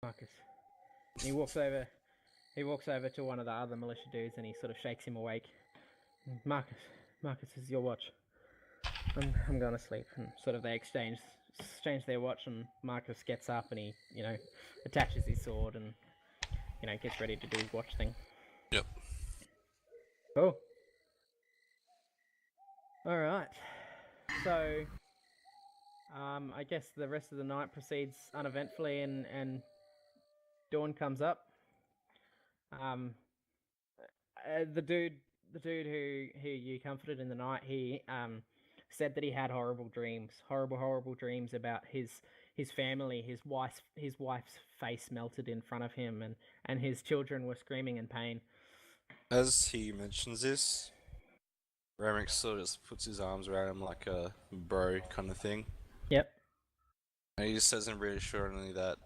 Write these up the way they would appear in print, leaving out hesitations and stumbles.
Marcus. And he walks over. He walks over to one of the other militia dudes and he sort of shakes him awake. Marcus, Marcus, this is your watch. I'm going to sleep. And sort of they exchange their watch, and Marcus gets up and he, attaches his sword and, gets ready to do his watch thing. Yep. Cool. All right. So, I guess the rest of the night proceeds uneventfully, and dawn comes up. The dude who you comforted in the night, he said that he had horrible dreams about his family, his wife's face melted in front of him, and his children were screaming in pain. As he mentions this, Ramek sort of just puts his arms around him like a bro kind of thing. Yep. And he just says him reassuringly that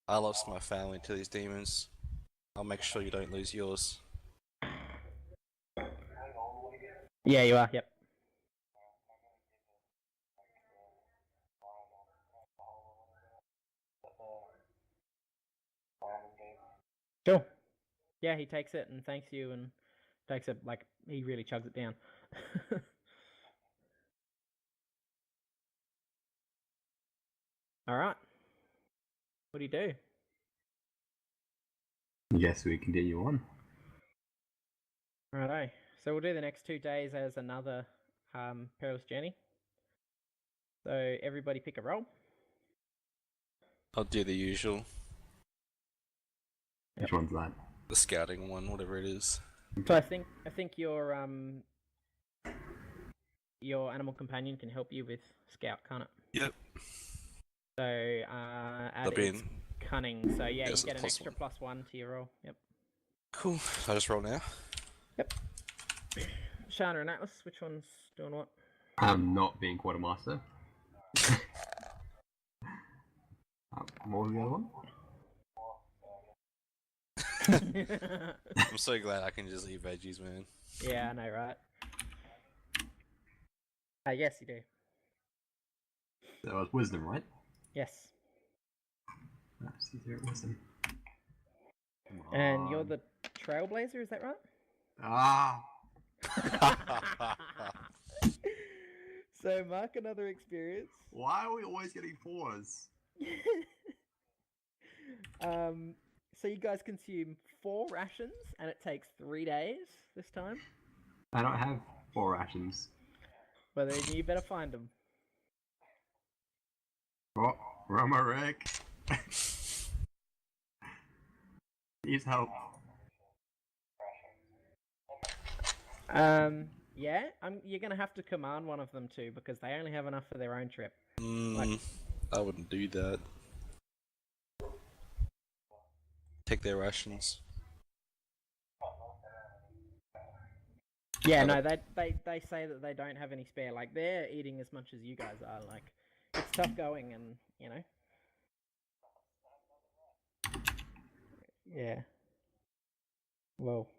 I lost my family to these demons. I'll make sure you don't lose yours. Yeah, you are. Yep. Sure. Yeah, he takes it and thanks you, and takes it like he really chugs it down. All right. What do you do? Yes, we continue on. Righto. So we'll do the next 2 days as another perilous journey. So everybody pick a roll. I'll do the usual. Which one's that? The scouting one, whatever it is. So I think your animal companion can help you with scout, can't it? Yep. So add its cunning. So yeah, you Yes, get an extra +1. +1 to your roll. Yep. Cool. I just roll now. Yep. Shana and Atlas, which one's doing what? I'm not being quartermaster. What was the other one? I'm so glad I can just eat veggies, man. Yeah, I know, right? Yes, you do. That was wisdom, right? Yes. See there, wisdom. And you're the trailblazer, is that right? Ah! So mark another experience. Why are we always getting 4s? So you guys consume 4 rations, and it takes 3 days this time. I don't have 4 rations. Well, then you better find them. Oh, Ramarek! Please help. Yeah, you're gonna have to command one of them too, because they only have enough for their own trip. I wouldn't do that. Take their rations. Yeah, no, they say that they don't have any spare. Like, they're eating as much as you guys are. Like, it's tough going, and yeah. Well.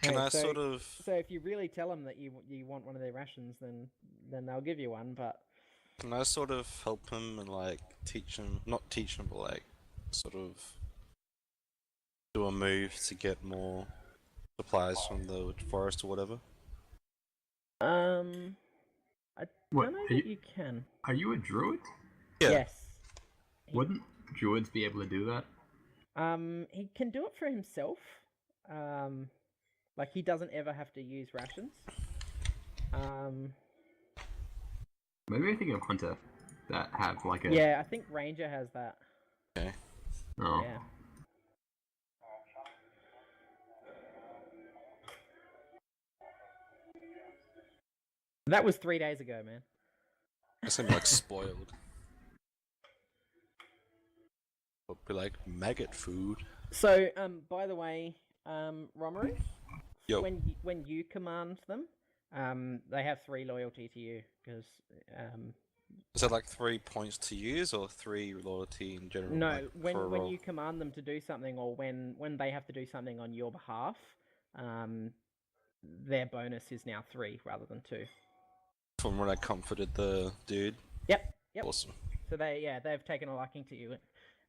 Can I so, sort of... So if you really tell them that you want one of their rations, then they'll give you one. But Can I sort of help him and like teach him, not teach him, but like sort of do a move to get more supplies from the forest or whatever? I don't know that you can. Are you a druid? Yeah. Yes. Wouldn't druids be able to do that? He can do it for himself. Like, he doesn't ever have to use rations. Maybe I think of hunter that have like a... Yeah, I think ranger has that. Okay. Oh. Yeah. That was 3 days ago, man. It's gonna be like spoiled. It'll be like maggot food. So, by the way, Romery, Yo. when you command them, they have 3 loyalty to you, because Is that like 3 points to use or 3 loyalty in general? no, like, when you command them to do something, or when they have to do something on your behalf, their bonus is now 3 rather than 2. From when I comforted the dude? Yep. Awesome. So they've taken a liking to you,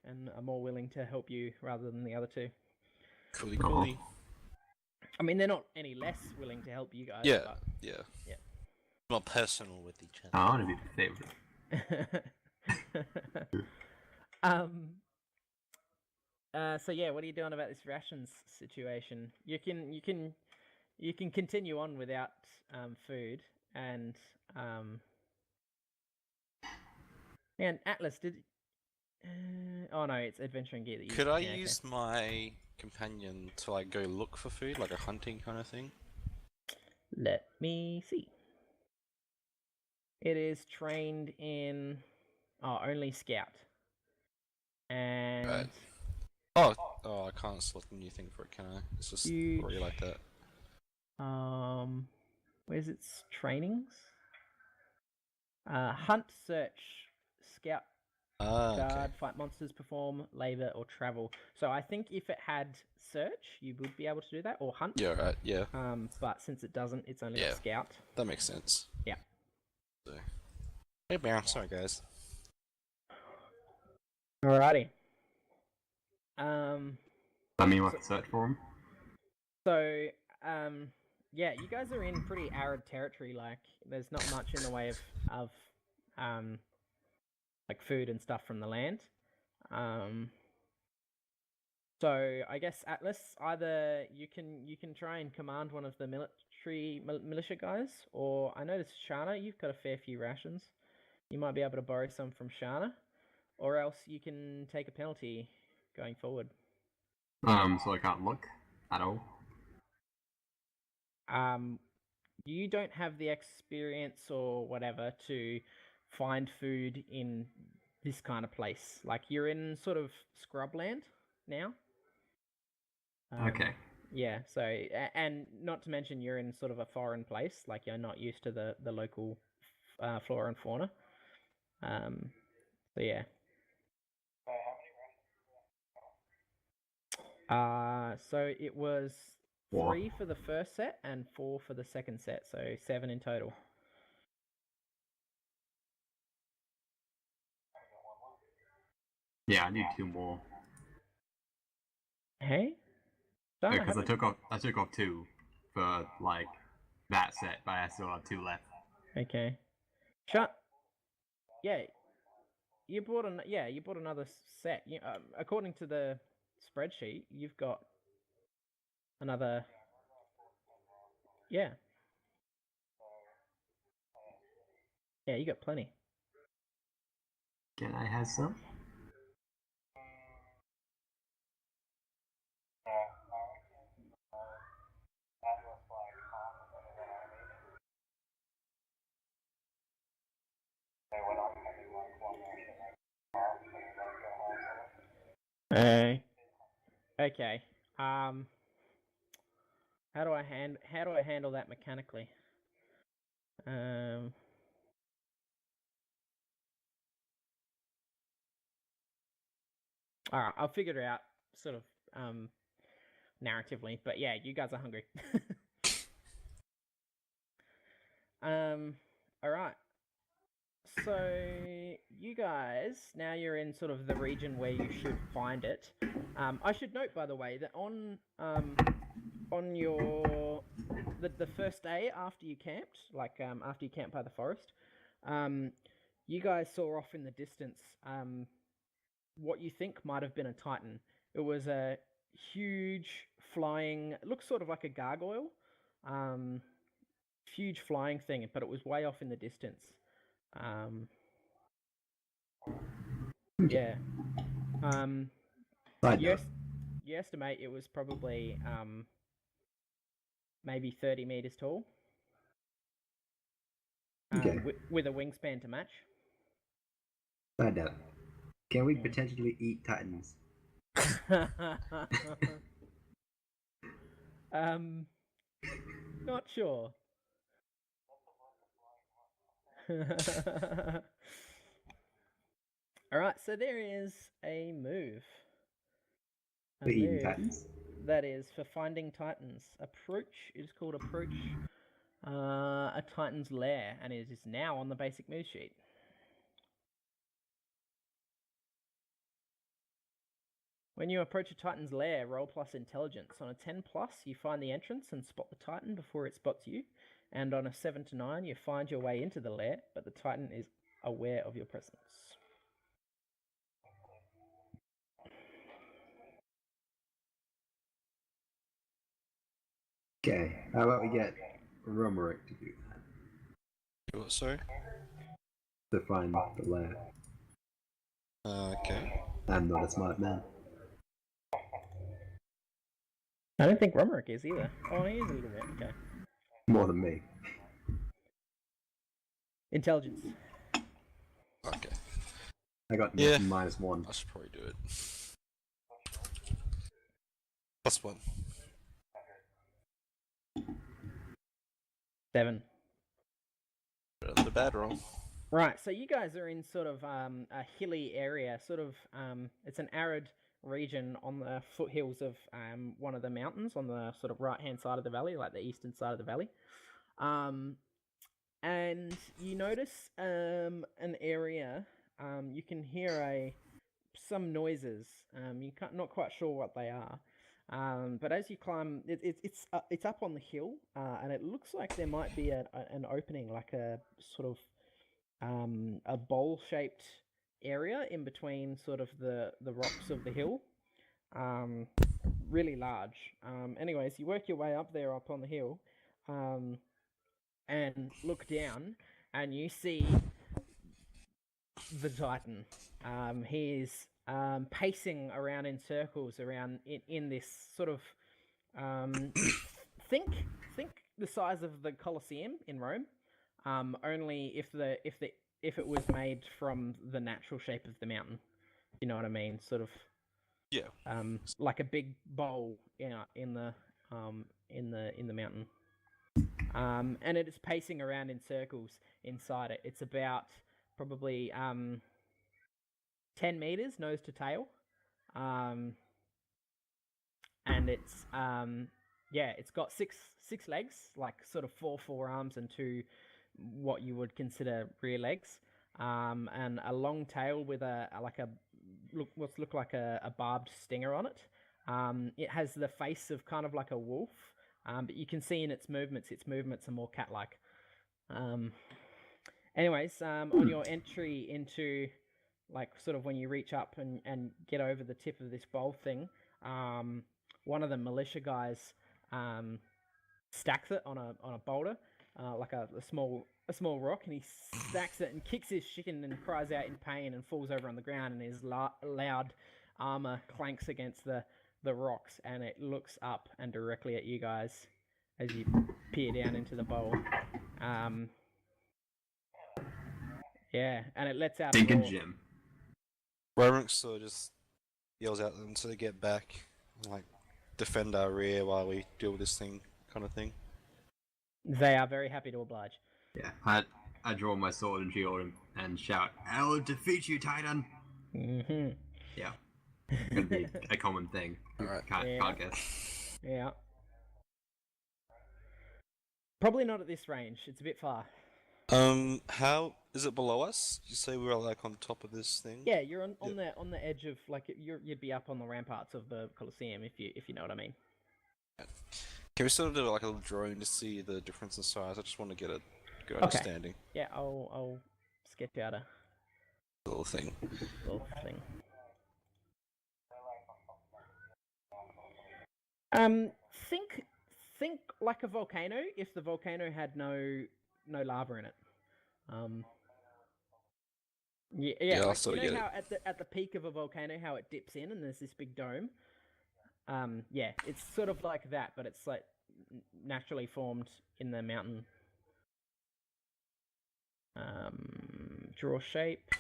and are more willing to help you rather than the other two. Coolly, coolly. I mean, they're not any less willing to help you guys. Yeah, But... yeah. Yeah. More personal with each other. I want to be the favorite. So yeah, what are you doing about this rations situation? You can continue on without food and Atlas did. Oh no, it's adventuring gear that you. Could I yeah, use my companion to like go look for food, like a hunting kind of thing? Let me see. It is trained in only scout. And Right. Oh, I can't select a new thing for it, can I? It's just Huge. already like that. Where's its trainings? Hunt, search, scout, guard, Okay. fight monsters, perform, labor, or travel. So I think if it had search, you would be able to do that, or hunt. Yeah, right, yeah. But since it doesn't, it's only Yeah. scout. That makes sense. Yeah. So. Hey, man. Sorry, guys. Alrighty. I mean, what to search for him? So, yeah, you guys are in pretty arid territory. Like, there's not much in the way of like food and stuff from the land. So I guess Atlas, either you can try and command one of the militia guys, or I noticed Shana, you've got a fair few rations. You might be able to borrow some from Shana, or else you can take a penalty going forward. So I can't look at all. You don't have the experience or whatever to find food in this kind of place. Like, you're in sort of scrubland now. Okay. Yeah, so, and not to mention you're in sort of a foreign place, like you're not used to the local flora and fauna. So yeah. So it was 3 for the first set and 4 for the second set, so 7 in total. Yeah, I need 2 more. Hey? Because I took off 2 for like that set, but I still have 2 left. Okay. Yeah, you bought another set. According to the spreadsheet, you've got another. Yeah. Yeah, you got plenty. Can I have some? Okay. How do I handle that mechanically? Alright, I'll figure it out sort of narratively, but yeah, you guys are hungry. Alright. So you guys, now you're in sort of the region where you should find it. I should note, by the way, that on your the first day after you camped, like after you camped by the forest, you guys saw off in the distance what you think might have been a titan. It was a huge flying, it looks sort of like a gargoyle, huge flying thing, but it was way off in the distance. Yeah. You estimate it was probably maybe 30 meters tall. Okay. With a wingspan to match. Find out. Can we potentially eat titans? Not sure. Alright, so there is a move. For eating titans? That is for finding titans. Approach, it is called Approach a Titan's Lair, and it is now on the basic move sheet. When you approach a Titan's lair, roll plus intelligence. On a 10 plus, you find the entrance and spot the Titan before it spots you. And on a 7 to 9, you find your way into the lair, but the Titan is aware of your presence. Okay, how about we get Romerick to do that? What, sorry? To find the lair. Okay. I'm not a smart man. I don't think Romerick is either. Oh, he is a little bit. Okay. More than me. Intelligence. Okay. I got Yeah. -1. I should probably do it. +1. 7. Better than the bad roll. Right, so you guys are in sort of a hilly area, sort of it's an arid region on the foothills of one of the mountains on the sort of right-hand side of the valley, like the eastern side of the valley. And you notice an area, you can hear some noises. You can't, not quite sure what they are. But as you climb, it's up on the hill, and it looks like there might be an opening, like a sort of a bowl-shaped area in between sort of the rocks of the hill. Really large. Anyways, you work your way up there, up on the hill, and look down, and you see the Titan. He's pacing around in circles around in this sort of think the size of the Colosseum in Rome. Only if it was made from the natural shape of the mountain. You know what I mean? Sort of Yeah. like a big bowl in the mountain. And it is pacing around in circles inside it. It's about probably 10 meters nose to tail. And it's it's got six legs, like sort of four forearms and two what you would consider rear legs, and a long tail with what's look like a barbed stinger on it. It has the face of kind of like a wolf, but you can see in its movements are more cat-like. Anyways, on your entry into, like, sort of when you reach up and get over the tip of this bowl thing, one of the militia guys stacks it on a boulder, like a small rock, and he stacks it and kicks his shin and cries out in pain and falls over on the ground, and his loud armor clanks against the rocks, and it looks up and directly at you guys as you peer down into the bowl. And it lets out a Thinking roar. Jim. Roderick sort of just yells at them so they get back, and, like, defend our rear while we deal with this thing, kind of thing. They are very happy to oblige. Yeah, I draw my sword and shield and shout, "I will defeat you, Titan!" Mm-hmm. Yeah. Gonna be a common thing. Alright. Can't guess. Yeah. Probably not at this range. It's a bit far. How is it below us? You say we were like on top of this thing? Yeah, you're on the edge of, like, you'd be up on the ramparts of the Colosseum if you know what I mean. Can we sort of do like a little drone to see the difference in size? I just want to get a good understanding. Yeah, I'll sketch out a Little thing. little thing. Think like a volcano if the volcano had no lava in it. I'll like, sort you of know get how at the peak of a volcano how it dips in and there's this big dome. It's sort of like that, but it's like naturally formed in the mountain. Draw shape.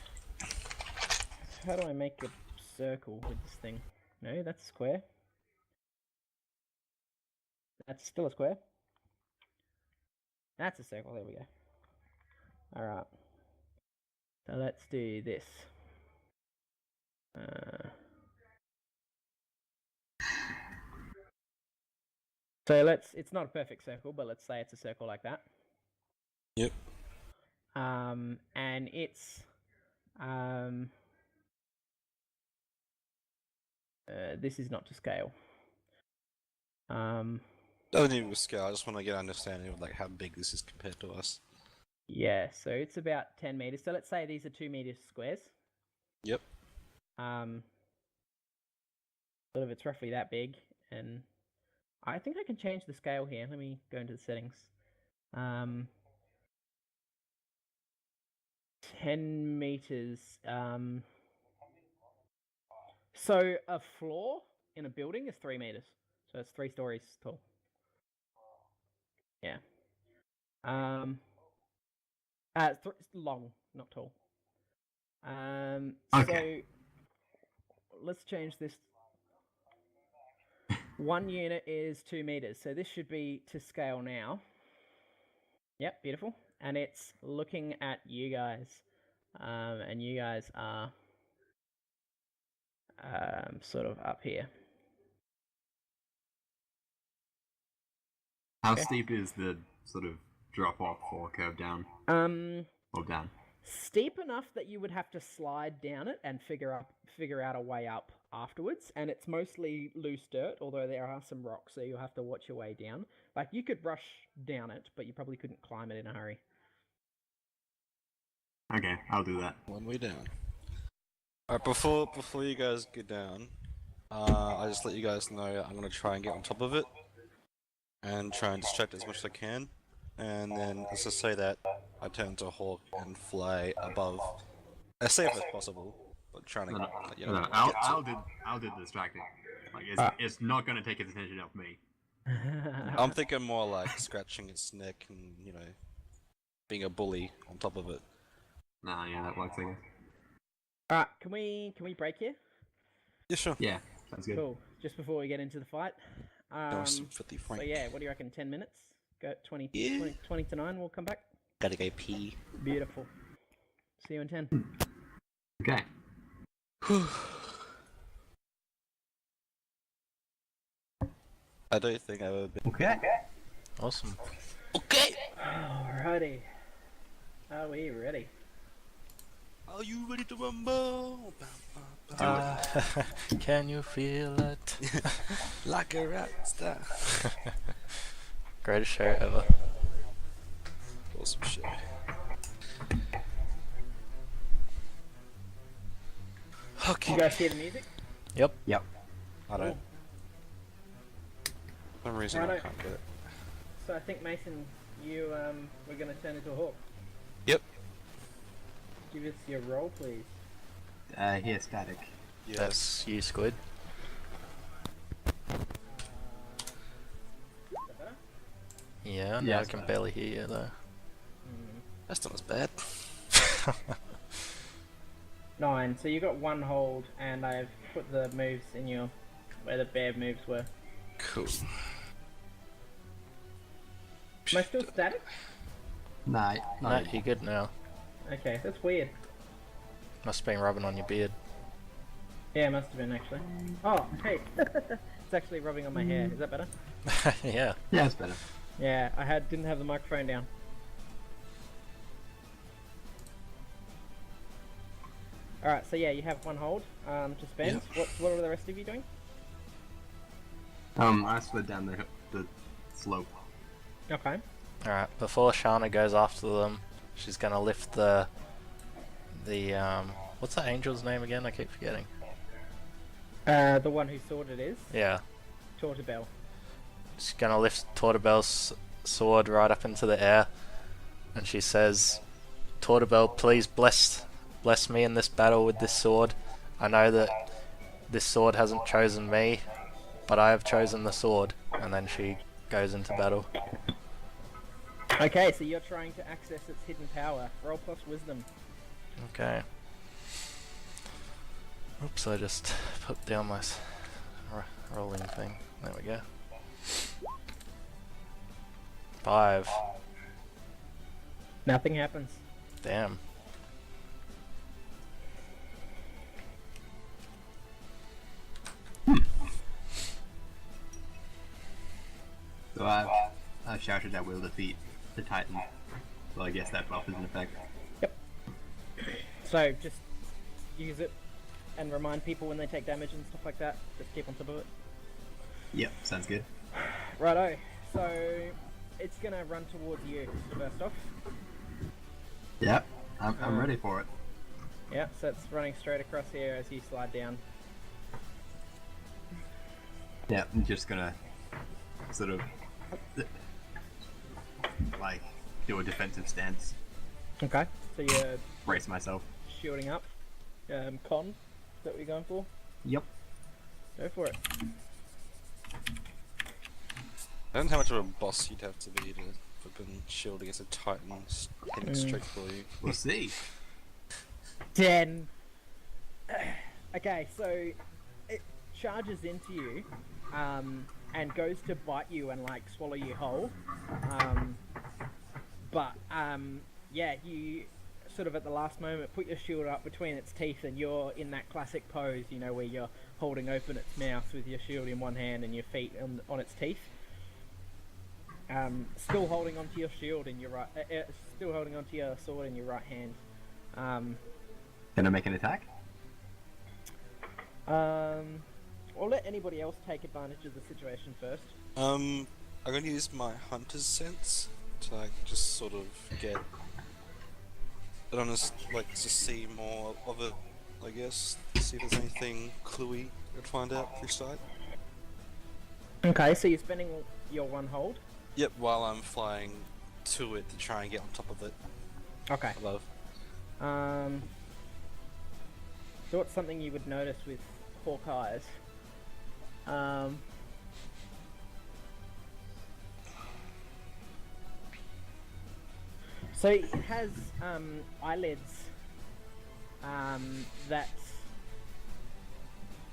How do I make a circle with this thing? No, that's square. That's still a square. That's a circle. There we go. All right. So let's do this. It's not a perfect circle, but let's say it's a circle like that. Yep. And it's This is not to scale. Doesn't even scale. I just want to get an understanding of like how big this is compared to us. Yeah, so it's about 10 meters. So let's say these are 2 meters squares. Yep. Sort of, it's roughly that big, and I think I can change the scale here. Let me go into the settings. 10 meters. So a floor in a building is 3 meters. So it's 3 stories tall. Yeah. Long, not tall. Okay. So let's change this. 1 unit is 2 meters, so this should be to scale now. Yep, beautiful. And it's looking at you guys, and you guys are sort of up here. How Okay. steep is the sort of drop off or curve down? Or down? Steep enough that you would have to slide down it and figure out a way up afterwards, and it's mostly loose dirt, although there are some rocks, so you'll have to watch your way down. Like, you could rush down it, but you probably couldn't climb it in a hurry. Okay, I'll do that. One way down. Alright, before you guys get down, I just let you guys know I'm gonna try and get on top of it and try and distract as much as I can. And then let's just say that I turn into a hawk and fly above, as safe as possible, but trying to No, you know, I'll do the distracting. Like it's not gonna take its attention off me. I'm thinking more like scratching its neck and, you know, being a bully on top of it. Nah, yeah, that works, I guess. Alright, can we break here? Yeah, sure. Yeah, sounds good. Cool. Just before we get into the fight. Some 50 franc. So yeah, what do you reckon? 10 minutes? Go 20, Yeah. 20 to 9. We'll come back. Gotta go pee. Beautiful. See you in 10. Okay. I don't think I've ever been. Okay. Awesome. Okay! Alrighty. Are we ready? Are you ready to rumble? Can you feel it? Like a rock star. Greatest show ever. Awesome shit. Okay. You guys hear the music? Yep. Yep. I don't. For some reason I Righto. can't get it. So I think, Mason, you we're gonna turn into a hawk. Yep. Give us your roll, please. Here, static. Yes. That's you, Squid. Is that better? Yeah, Yeah, now I it's can better. barely hear you though. That's not as bad. 9. So you got 1 hold, and I've put the moves in your where the bear moves were. Cool. Am I still static? Nah, No, you're good now. Okay, that's weird. Must have been rubbing on your beard. Yeah, it must have been actually. Oh, hey, it's actually rubbing on my hair. Is that better? Yeah. Yeah, it's better. Yeah, didn't have the microphone down. Alright, so yeah, you have 1 hold to spend. Yep. What are the rest of you doing? I slid down the slope. Okay. Alright, before Shana goes after them, she's gonna lift the what's that angel's name again? I keep forgetting. The one whose sword it is, Yeah. Tortobel. She's gonna lift Tortobel's sword right up into the air, and she says, "Tortobel, please bless me in this battle with this sword. I know that this sword hasn't chosen me, but I have chosen the sword." And then she goes into battle. Okay, so you're trying to access its hidden power. Roll plus wisdom. Okay. Oops, I just put down my rolling thing. There we go. 5. Nothing happens. Damn. So I've shouted that we'll defeat the Titan. So I guess that buff is in effect. So just use it. and remind people when they take damage and stuff like that. Just keep on top of it. Yep, sounds good. Righto. So it's gonna run towards you first off. Yep, I'm ready for it. Yeah, so it's running straight across here as you slide down. Yeah, I'm just gonna sort of like do a defensive stance, Okay. So you're brace myself. shielding up. Con. Is that what you're going for? Yep. Go for it. I don't know how much of a boss you'd have to be to flipping shield against a Titan heading straight for you. We'll see. 10. Okay, so it charges into you, and goes to bite you and like swallow you whole. Yeah, you sort of at the last moment put your shield up between its teeth, and you're in that classic pose, you know, where you're holding open its mouth with your shield in one hand and your feet on its teeth. Still holding onto your shield in your right, still holding onto your sword in your right hand. Can I make an attack? I'll let anybody else take advantage of the situation first. I'm gonna use my hunter's sense to like just sort of get, I don't know, like to see more of it, I guess. See if there's anything cluey to find out through sight. Okay, so you're spending your one hold. Yep, while I'm flying to it to try and get on top of it. Okay. Above. So what's something you would notice with Hawkeye's? So it has eyelids that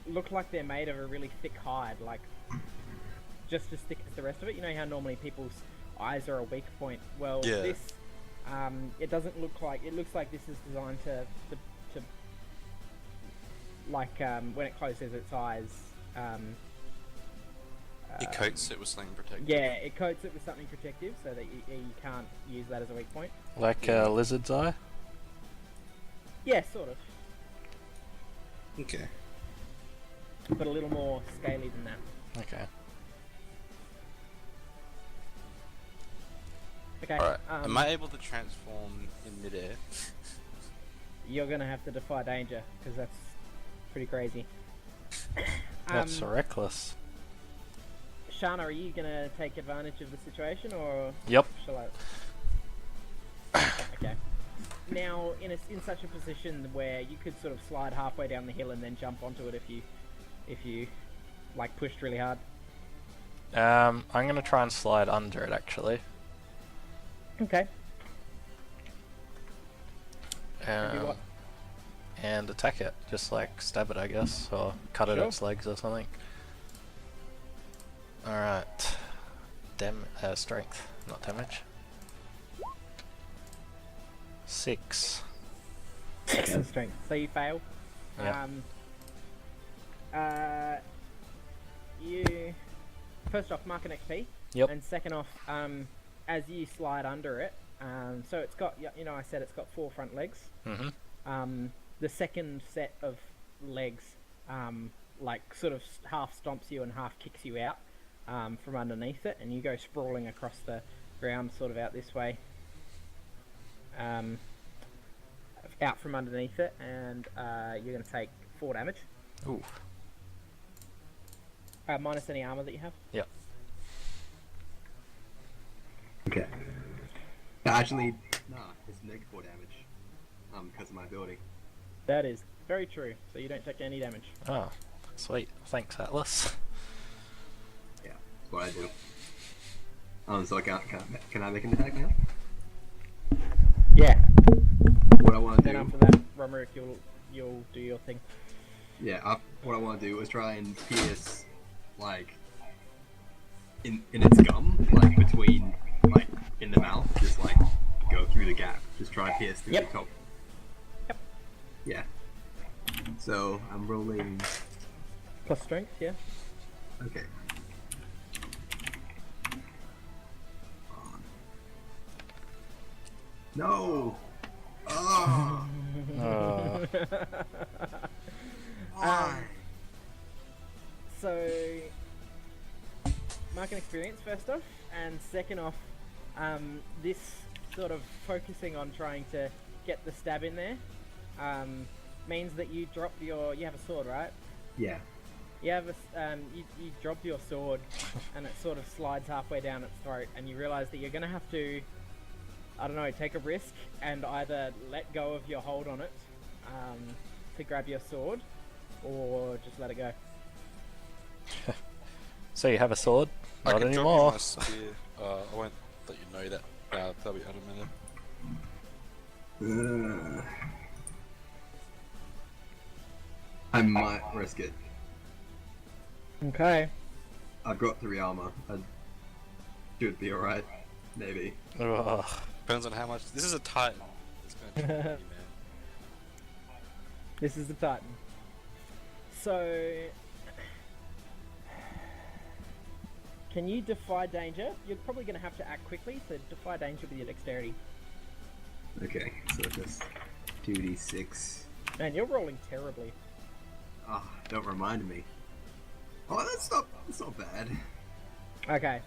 look like they're made of a really thick hide, like just as thick as the rest of it. You know how normally people's eyes are a weak point? Well, Yeah. this, it doesn't look like, it looks like this is designed to like, when it closes its eyes, It coats it with something protective. yeah, it coats it with something protective so that you can't use that as a weak point. Like a lizard's eye? Yeah, sort of, Okay. but a little more scaly than that. Okay. Okay, Alright. Am I able to transform in midair? you're gonna have to defy danger, because that's pretty crazy. That's reckless. Shana, are you gonna take advantage of the situation, or Yep. shall I? Okay. Now, in such a position where you could sort of slide halfway down the hill and then jump onto it if you like pushed really hard. I'm gonna try and slide under it actually. Okay. Do what? And attack it. Just like stab it, I guess, or cut it Sure. at its legs or something. Alright. Strength, not damage. 6. Excellent strength. So you fail. Yeah. You first off mark an XP. Yep. And second off, as you slide under it, so it's got, you know, I said it's got 4 front legs. Mm-hmm. The second set of legs, like sort of half stomps you and half kicks you out from underneath it, and you go sprawling across the ground, sort of out this way, out from underneath it, and you're going to take 4 damage. Ooh. Minus any armor that you have. Yep. Okay. Actually, nah, it's -4 damage. Because of my ability. That is very true. So you don't take any damage. Oh, sweet. Thanks, Atlas. Yeah, that's what I do. So can I make an attack now? Yeah. What I want to Then do, after that, Romerick, you'll do your thing. yeah, what I want to do is try and pierce, like, in its gum, like between, like, in the mouth, just like go through the gap, just try and pierce through Yep. the top. Yep. Yeah. So I'm rolling. Plus strength, yeah. Okay. No. Oh. So, mark an experience first off, and second off, this sort of focusing on trying to get the stab in there means that you drop your. You have a sword, right? Yeah. You have you drop your sword, and it sort of slides halfway down its throat, and you realise that you're gonna have to, I don't know, take a risk and either let go of your hold on it to grab your sword, or just let it go. So you have a sword? I Not can drop you anymore. my spear. I won't let you know that. That'll be out of a minute. I might risk it. Okay. I've got 3 armor. I should be alright. Maybe. Ugh. Depends on how much. This is a Titan. It's gonna kill you, man. This is the Titan. So, can you defy danger? You're probably going to have to act quickly, so defy danger with your dexterity. Okay, so just 2d6. Man, you're rolling terribly. Ah, don't remind me. Oh, that's not bad. Okay.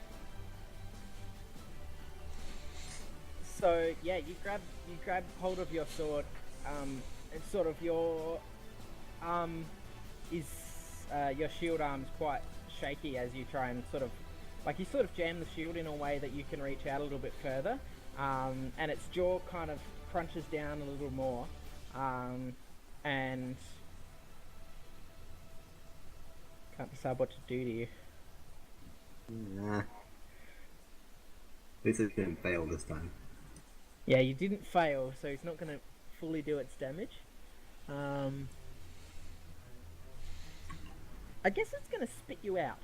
So yeah, you grab hold of your sword, and sort of your your shield arm's quite shaky as you try and sort of jam the shield in a way that you can reach out a little bit further, and its jaw kind of crunches down a little more, and can't decide what to do to you. Nah. At least it didn't fail this time. Yeah, you didn't fail, so it's not going to fully do its damage. I guess it's going to spit you out.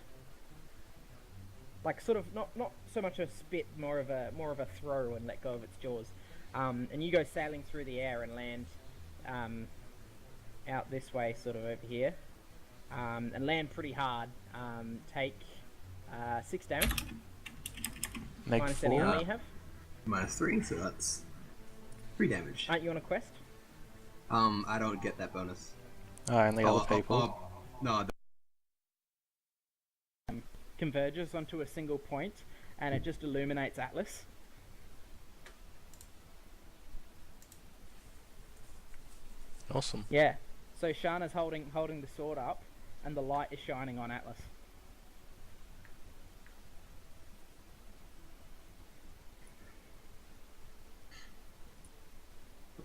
Like sort of not so much a spit, more of a throw and let go of its jaws. And you go sailing through the air and land out this way, sort of over here, and land pretty hard. Take 6 damage. Make Minus any 4. armor you have. Minus 3, so that's 3 damage. Aren't you on a quest? I don't get that bonus. And the other people. No, Converges onto a single point, and it just illuminates Atlas. Awesome. Yeah. So Shana's holding the sword up, and the light is shining on Atlas.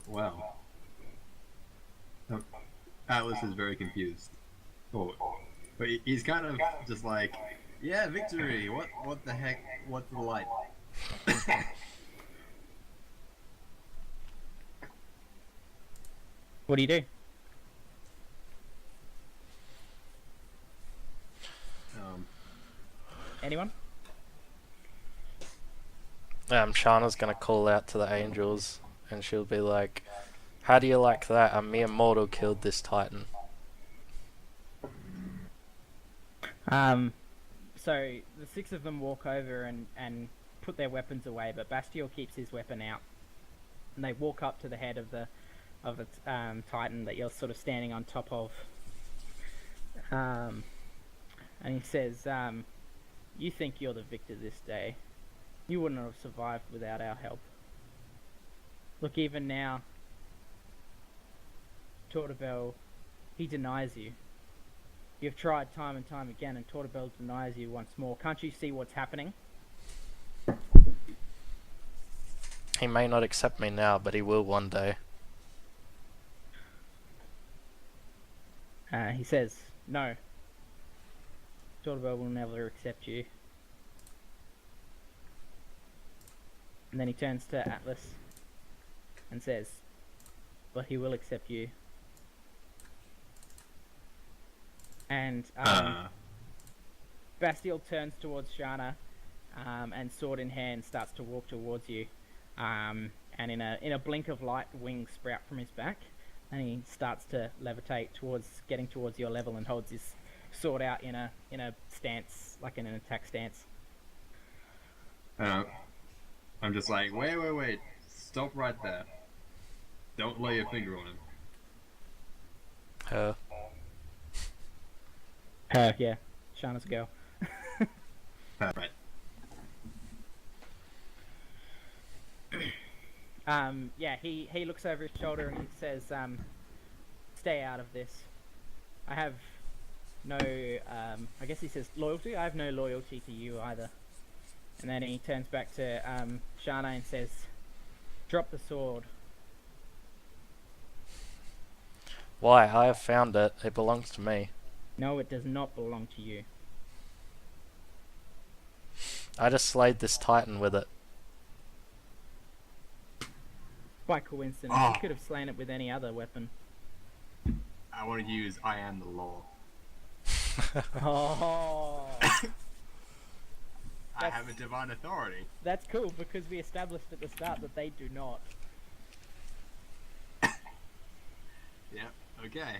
wow. Atlas is very confused. Oh, but he's kind of just like, yeah, victory. What the heck? What's the light? What do you do? Anyone? Shana's gonna call out to the angels, and she'll be like, "How do you like that? A mere mortal killed this titan." So the 6 of them walk over and put their weapons away, but Bastiel keeps his weapon out, and they walk up to the head of the titan that you're sort of standing on top of, and he says, "You think you're the victor this day? You wouldn't have survived without our help. Look, even now, Tortobel, he denies you. You've tried time and time again, and Tortobel denies you once more. Can't you see what's happening?" He may not accept me now, but he will one day. He says, "No. Tortobel will never accept you." And then he turns to Atlas and says, "But he will accept you." And Bastiel turns towards Shana, and sword in hand starts to walk towards you. And in a blink of light, wings sprout from his back, and he starts to levitate getting towards your level, and holds his sword out in a stance, like in an attack stance. I'm just like, wait, stop right there. Don't lay your finger on him. Her, yeah. Shana's a girl. Right. Yeah, he looks over his shoulder and he says, stay out of this. I have no, I guess he says loyalty. I have no loyalty to you either. And then he turns back to Shana and says, drop the sword. Why? I have found it. It belongs to me. No, it does not belong to you. I just slayed this titan with it. By coincidence, Oh. you could have slain it with any other weapon. I want to use I am the law. Oh, I have a divine authority. that's cool because we established at the start that they do not. Yeah. Okay.